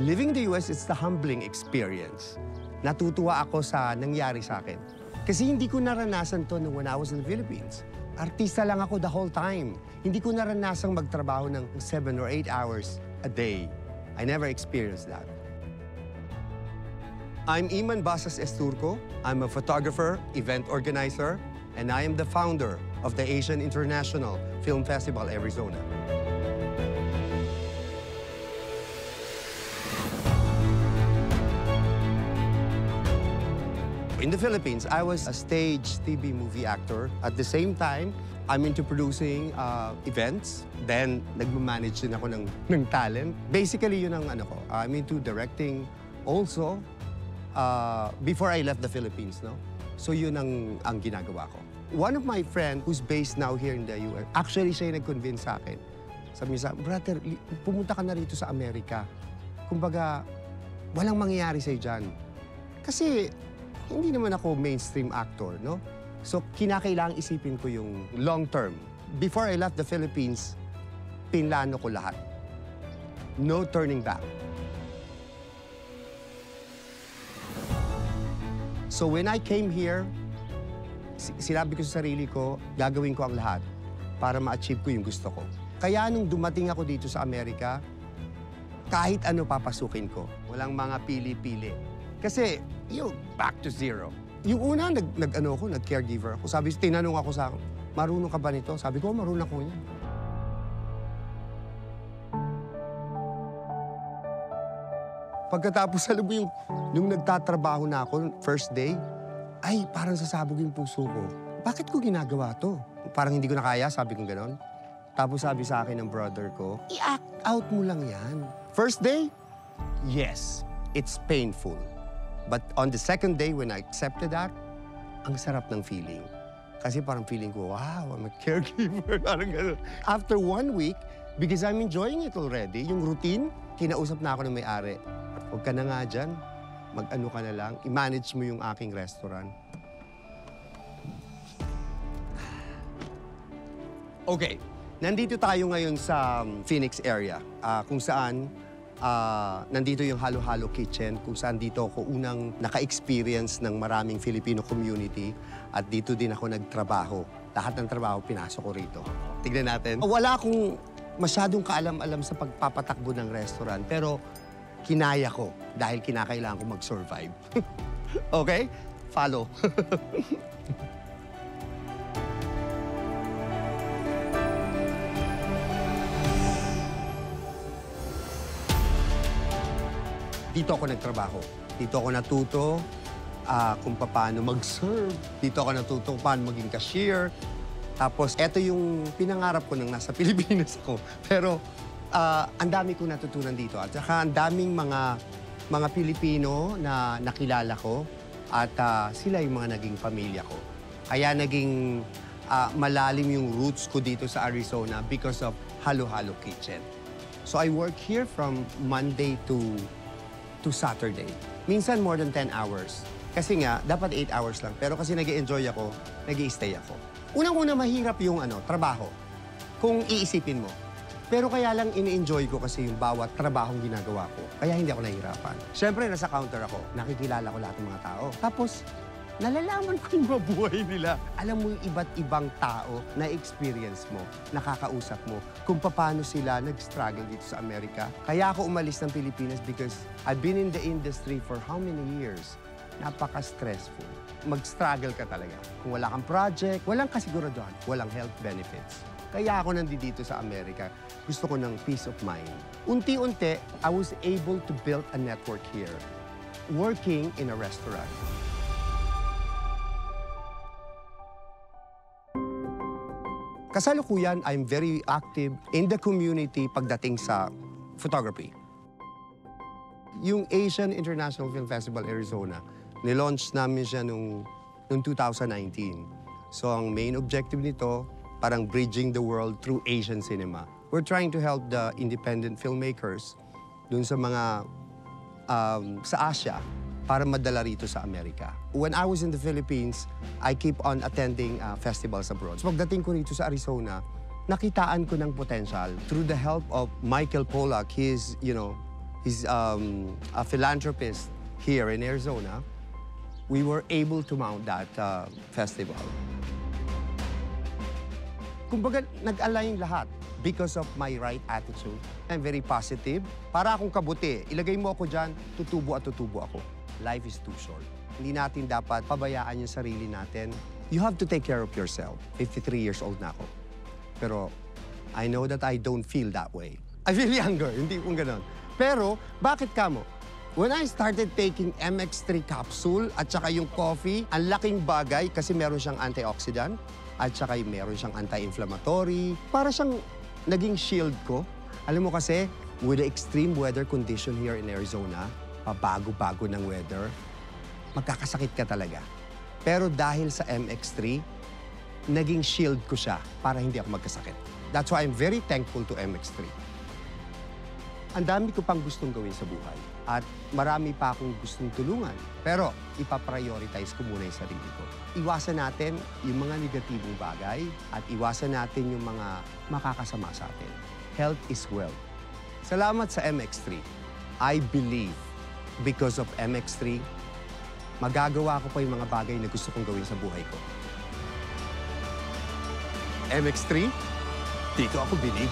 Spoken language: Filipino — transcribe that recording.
Living in the US is the humbling experience. Natutuwa ako sa nangyari sa akin. Kasi hindi ko naranasan to when I was in the Philippines. Artista lang ako the whole time. Hindi ko naranasang magtrabaho ng 7 or 8 hours a day. I never experienced that. I'm Iman Basas Esturco. I'm a photographer, event organizer, and I am the founder of the Asian International Film Festival, Arizona. In the Philippines, I was a stage TV movie actor. At the same time, I'm into producing events. Then, nagmamanage din ako ng talent. Basically, yun ang ano ko. I'm into directing also before I left the Philippines, no? So, yun ang ginagawa ko. One of my friends who's based now here in the US, actually, siya yung nag-convince sa akin. Sabi niya, brother, pumunta ka na rito sa Amerika. Kumbaga, walang mangyayari sa'yo dyan. Kasi, hindi naman ako mainstream actor, no? So, kinakailangang isipin ko yung long term. Before I left the Philippines, pinlano ko lahat. No turning back. So, when I came here, sinabi ko sa sarili ko, gagawin ko ang lahat para ma-achieve ko yung gusto ko. Kaya nung dumating ako dito sa Amerika, kahit ano papasukin ko. Walang mga pili-pili. Kasi, back to zero. Yung una, nag-caregiver ako. Sabi, tinanong ako sa akin, marunong ka ba nito? Sabi ko, marunong ko yan. Pagkatapos, alam mo yung nagtatrabaho na ako, first day, ay, parang sasabog yung puso ko. Bakit ko ginagawa to? Parang hindi ko na kaya, sabi ko ganon. Tapos sabi sa akin ng brother ko, i-act out mo lang yan. First day, yes, it's painful. But on the second day, when I accepted that, ang sarap ng feeling. Kasi parang feeling ko, wow, I'm a caregiver. Parang gano'n. After 1 week, because I'm enjoying it already, yung routine, kinausap na ako ng may-ari. Huwag ka na nga dyan. Mag-ano ka na lang. I-manage mo yung aking restaurant. Okay. Nandito tayo ngayon sa Phoenix area, kung saan nandito yung Halo-Halo Kitchen, kung saan dito ako unang naka-experience ng maraming Filipino community at dito din ako nagtrabaho. Lahat ng trabaho, pinasok ko rito. Tignan natin. Wala akong masyadong kaalam-alam sa pagpapatakbo ng restaurant, pero kinaya ko dahil kinakailangan ko mag-survive. Okay? Follow. Dito ako nagtrabaho. Dito ako natuto kung paano mag-serve. Dito ako natuto kung paano maging cashier. Tapos, eto yung pinangarap ko nang nasa Pilipinas ako. Pero, ang dami kong natutunan dito. At saka, ang daming mga Pilipino na nakilala ko. At sila yung mga naging pamilya ko. Kaya naging malalim yung roots ko dito sa Arizona because of Halo-Halo Kitchen. So, I work here from Monday to Saturday. Minsan more than 10 hours. Kasi nga, dapat 8 hours lang. Pero kasi nag-i-enjoy ako, nag-i-stay ako. Unang-una, mahirap yung trabaho. Kung iisipin mo. Pero kaya lang ini-enjoy ko kasi yung bawat trabahong ginagawa ko. Kaya hindi ako nahihirapan. Siyempre, nasa counter ako. Nakikilala ko lahat ng mga tao. Tapos, nalalaman ko yung mabuhay nila. Alam mo yung iba't ibang tao na experience mo, nakakausap mo, kung paano sila nag-struggle dito sa Amerika. Kaya ako umalis ng Pilipinas because I've been in the industry for how many years? Napaka-stressful. Mag-struggle ka talaga. Kung wala kang project, walang kasiguraduhan, walang health benefits. Kaya ako nandito sa Amerika. Gusto ko ng peace of mind. Unti-unti, I was able to build a network here, working in a restaurant. Kasalukuyan, I'm very active in the community pagdating sa photography. Yung Asian International Film Festival, Arizona, nilaunch namin siya noong 2019. So ang main objective nito, parang bridging the world through Asian cinema. We're trying to help the independent filmmakers dun sa mga sa Asia para madala rito sa Amerika. When I was in the Philippines, I keep on attending festivals abroad. So pagdating ko rito sa Arizona, nakitaan ko ng potential through the help of Michael Pollack. He's, He's a philanthropist here in Arizona. We were able to mount that festival. Kumbaga, nag-align lahat because of my right attitude. I'm very positive. Para akong kabuti. Ilagay mo ako dyan, tutubo at tutubo ako. Life is too short. Hindi natin dapat pabayaan yung sarili natin. You have to take care of yourself. 53 years old na ako. Pero I know that I don't feel that way. I feel younger, hindi kung ganon. Pero bakit kamo? When I started taking MX3 capsule at saka yung coffee, ang laking bagay kasi meron siyang antioxidant at saka meron siyang anti-inflammatory. Para siyang naging shield ko. Alam mo kasi, with the extreme weather condition here in Arizona, pabago-bago ng weather, magkakasakit ka talaga. Pero dahil sa MX3, naging shield ko siya para hindi ako magkasakit. That's why I'm very thankful to MX3. Ang dami ko pang gustong gawin sa buhay at marami pa akong gustong tulungan. Pero ipaprioritize ko muna yung sarili ko. Iwasan natin yung mga negatibong bagay at iwasan natin yung mga makakasama sa atin. Health is wealth. Salamat sa MX3. I believe because of MX3, magagawa ko pa yung mga bagay na gusto kong gawin sa buhay ko. MX3, dito ako believe.